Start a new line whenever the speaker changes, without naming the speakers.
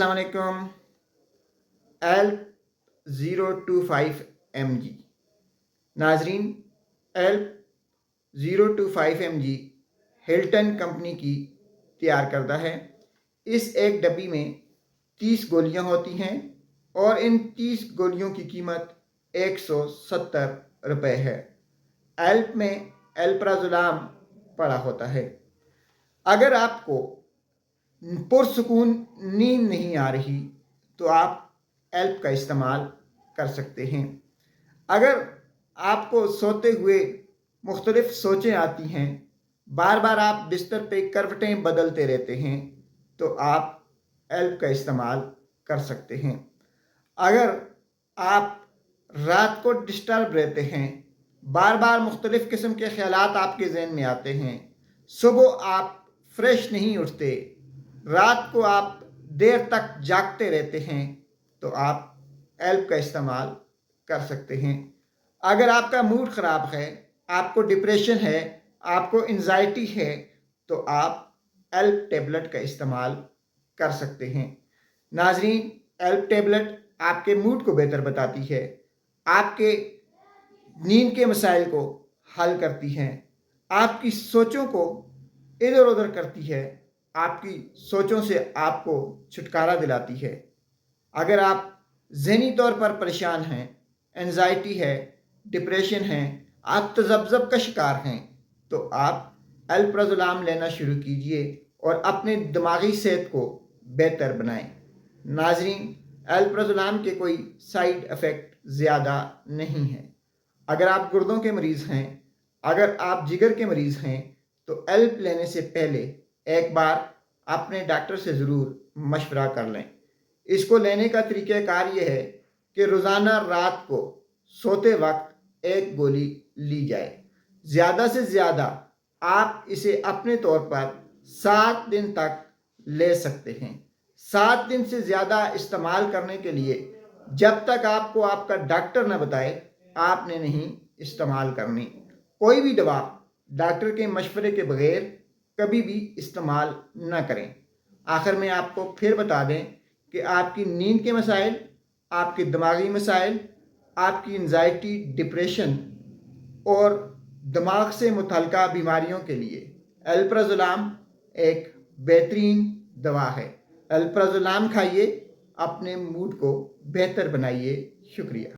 अस्सलाम वालेकुम। एल्प 025 mg नाजरीन, एल्प 025 mg हिल्टन कंपनी की तैयार करदा है। इस एक डब्बी में 30 गोलियां होती हैं और इन 30 गोलियों की कीमत 170 रुपये है। एल्प में एल्प्राजोलाम पड़ा होता है। अगर आपको पुरसुकून नींद नहीं आ रही तो आप एल्प का इस्तेमाल कर सकते हैं। अगर आपको सोते हुए मुख्तलिफ सोचें आती हैं, बार बार आप बिस्तर पे करवटें बदलते रहते हैं, तो आप एल्प का इस्तेमाल कर सकते हैं। अगर आप रात को डिस्टर्ब रहते हैं, बार बार मुख्तलिफ किस्म के ख्यालात आपके जहन में आते हैं, सुबह आप फ्रेश नहीं उठते, रात को आप देर तक जागते रहते हैं, तो आप एल्प का इस्तेमाल कर सकते हैं। अगर आपका मूड ख़राब है, आपको डिप्रेशन है, आपको एंजाइटी है, तो आप एल्प टेबलेट का इस्तेमाल कर सकते हैं। नाजरीन, एल्प टेबलेट आपके मूड को बेहतर बताती है, आपके नींद के मसाइल को हल करती हैं, आपकी सोचों को इधर उधर करती है, आपकी सोचों से आपको छुटकारा दिलाती है। अगर आप ज़हनी तौर पर परेशान हैं, एंजाइटी है, डिप्रेशन है, आप तज़ब्ज़ब का शिकार हैं, तो आप एल्प्राजोलाम लेना शुरू कीजिए और अपने दिमागी सेहत को बेहतर बनाएं। नाजरीन, एल्प्राजोलाम के कोई साइड इफ़ेक्ट ज़्यादा नहीं है। अगर आप गुर्दों के मरीज़ हैं, अगर आप जिगर के मरीज़ हैं, तो एल्प लेने से पहले एक बार अपने डॉक्टर से ज़रूर मशवरा कर लें। इसको लेने का तरीक़ाकार ये है कि रोज़ाना रात को सोते वक्त एक गोली ली जाए। ज़्यादा से ज़्यादा आप इसे अपने तौर पर 7 दिन तक ले सकते हैं। 7 दिन से ज़्यादा इस्तेमाल करने के लिए जब तक आपको आपका डॉक्टर न बताए, आपने नहीं इस्तेमाल करनी। कोई भी दवा डॉक्टर के मशवरे के बगैर कभी भी इस्तेमाल न करें। आखिर में आपको फिर बता दें कि आपकी नींद के मसाइल, आपके दिमागी मसाइल, आपकी एंजाइटी, डिप्रेशन और दिमाग से मुतल्लिका बीमारियों के लिए एल्प्राजोलाम एक बेहतरीन दवा है। एल्प्राजोलाम खाइए, अपने मूड को बेहतर बनाइए। शुक्रिया।